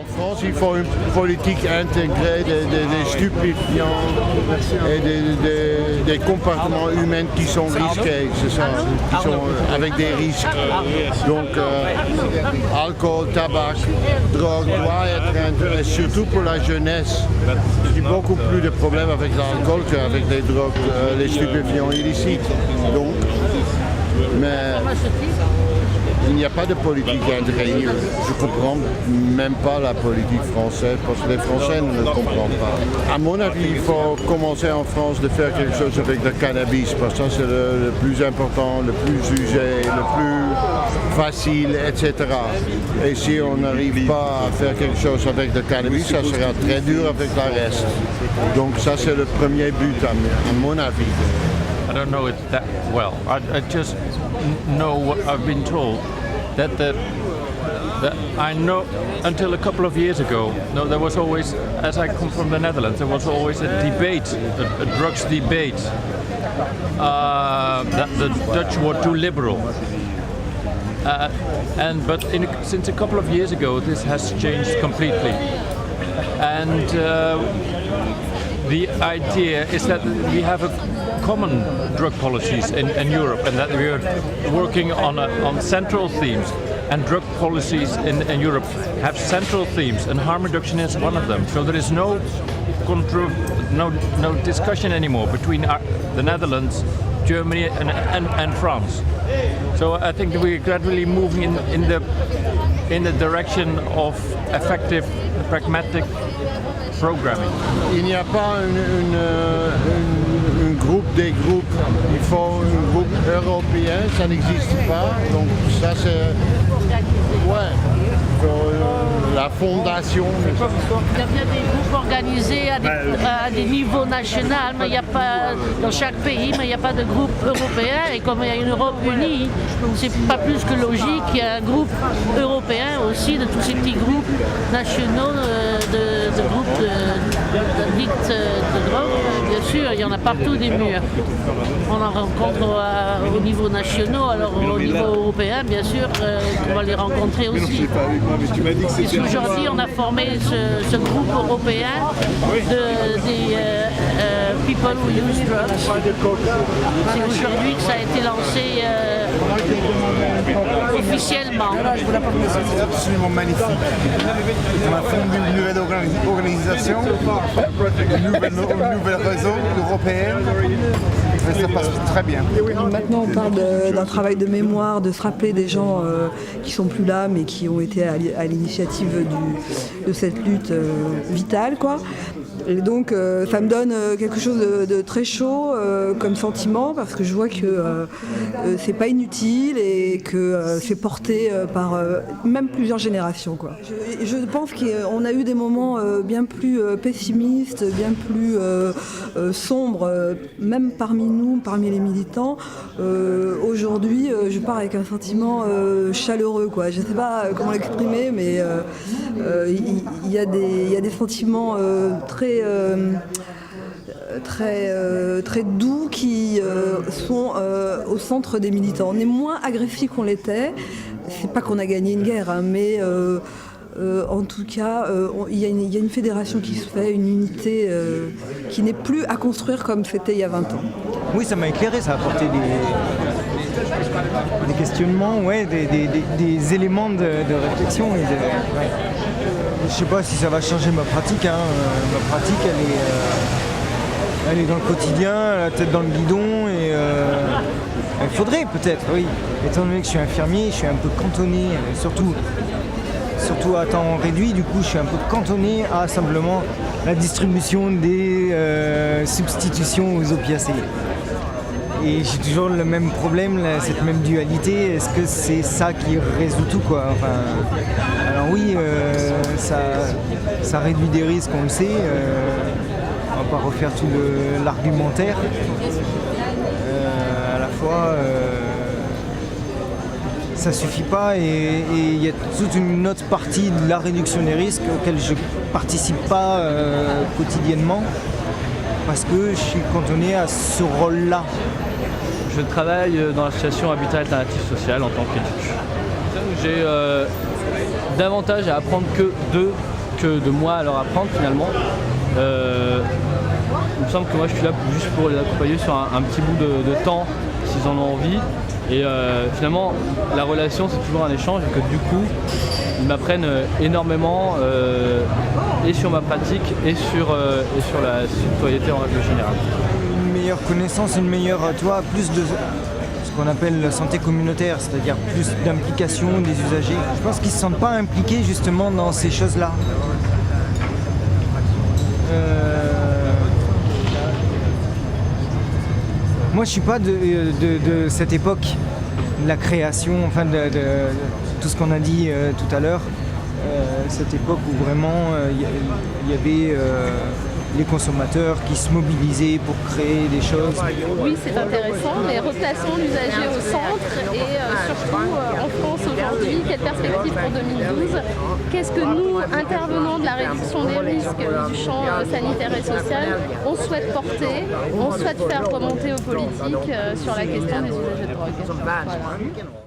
France, il faut une politique intégrée des stupéfiants et des comportements humains qui sont risqués, c'est ça, qui sont avec des risques. Donc, alcool, tabac, drogue doit être, et surtout pour la jeunesse, il y a beaucoup plus de problèmes avec l'alcool qu'avec les drogues, les stupéfiants illicites. Donc, mais il n'y a pas de politique intégrée. Je ne comprends même pas la politique française parce que les Français ne le comprennent pas. À mon avis, il faut commencer en France de faire quelque chose avec le cannabis parce que c'est le plus important, le plus usé, le plus facile, etc. Et si on n'arrive pas à faire quelque chose avec le cannabis, ça sera très dur avec le reste. Donc ça, c'est le premier but à mon avis. I don't know it that well. I just know what I've been told that I know until a couple of years ago. No, there was always, as I come from the Netherlands, there was always a debate, a drugs debate. That the Dutch were too liberal. But since a couple of years ago, this has changed completely. And the idea is that we have a common drug policies in Europe, and that we are working on central themes. And drug policies in Europe have central themes, and harm reduction is one of them. So there is no discussion anymore between the Netherlands, Germany, and France. So I think that we're gradually moving in the direction of effective, pragmatic programming. Il n'y a pas un groupe des groupes, il faut un groupe européen, ça n'existe pas, donc ça c'est la fondation. Il y a bien des groupes organisés à des niveaux nationaux, mais il n'y a pas dans chaque pays, mais il n'y a pas de groupe européen. Et comme il y a une Europe unie, c'est pas plus que logique qu'il y a un groupe européen aussi de tous ces petits groupes nationaux de groupes d'addicts de drogue. Bien sûr, il y en a partout des murs. On en rencontre au niveau national, alors au niveau européen, bien sûr, on va les rencontrer aussi. Aujourd'hui, on a formé ce groupe européen des People Who Use Drugs. C'est aujourd'hui que ça a été lancé officiellement. C'est absolument magnifique. On a fondé une nouvelle organisation, un nouvel réseau européen. Et ça passe très bien. Maintenant, on parle d'un travail de mémoire, de se rappeler des gens qui sont plus là, mais qui ont été à l'initiative de cette lutte vitale, quoi. Et donc ça me donne quelque chose de très chaud comme sentiment, parce que je vois que c'est pas inutile et que c'est porté par même plusieurs générations, quoi. Je pense qu'on a eu des moments bien plus pessimistes, bien plus sombres, même parmi nous, parmi les militants. Aujourd'hui, je pars avec un sentiment chaleureux, quoi. Je sais pas comment l'exprimer, mais il y a des sentiments très doux qui sont au centre des militants. On est moins agressifs qu'on l'était. C'est pas qu'on a gagné une guerre, hein, mais en tout cas, il y a une fédération qui se fait, une unité qui n'est plus à construire comme c'était il y a 20 ans. Oui, ça m'a éclairé, ça a apporté des questionnements, ouais, des éléments de réflexion. Je sais pas si ça va changer ma pratique, hein. Ma pratique, elle est dans le quotidien, la tête dans le guidon, et il faudrait peut-être, oui. Étant donné que je suis infirmier, je suis un peu cantonné, surtout à temps réduit, du coup je suis un peu cantonné à simplement la distribution des substitutions aux opiacés. Et j'ai toujours le même problème, cette même dualité. Est-ce que c'est ça qui résout tout, quoi? Enfin, alors oui, ça réduit des risques, on le sait. On va pas refaire tout l'argumentaire. À la fois, ça suffit pas, et il y a toute une autre partie de la réduction des risques auquel je participe pas quotidiennement, parce que je suis cantonné à ce rôle-là. Je travaille dans l'association Habitat Alternatif Social en tant qu'étudiant. J'ai davantage à apprendre que d'eux que de moi à leur apprendre finalement. Il me semble que moi je suis là juste pour les accompagner sur un petit bout de temps s'ils en ont envie. Et finalement la relation c'est toujours un échange et que du coup ils m'apprennent énormément et sur ma pratique et sur la citoyenneté en règle générale. Une meilleure connaissance, une meilleure, plus de ce qu'on appelle la santé communautaire, c'est-à-dire plus d'implication des usagers. Je pense qu'ils ne se sentent pas impliqués justement dans ces choses-là. Moi je ne suis pas de cette époque, de la création, enfin de tout ce qu'on a dit tout à l'heure. Cette époque où vraiment il y avait les consommateurs qui se mobilisaient pour créer des choses. Oui, c'est intéressant, mais replaçons l'usager au centre et surtout en France aujourd'hui, quelle perspective pour 2012? Qu'est-ce que nous, intervenants de la réduction des risques du champ sanitaire et social, on souhaite porter, on souhaite faire remonter aux politiques sur la question des usagers de drogue. Voilà.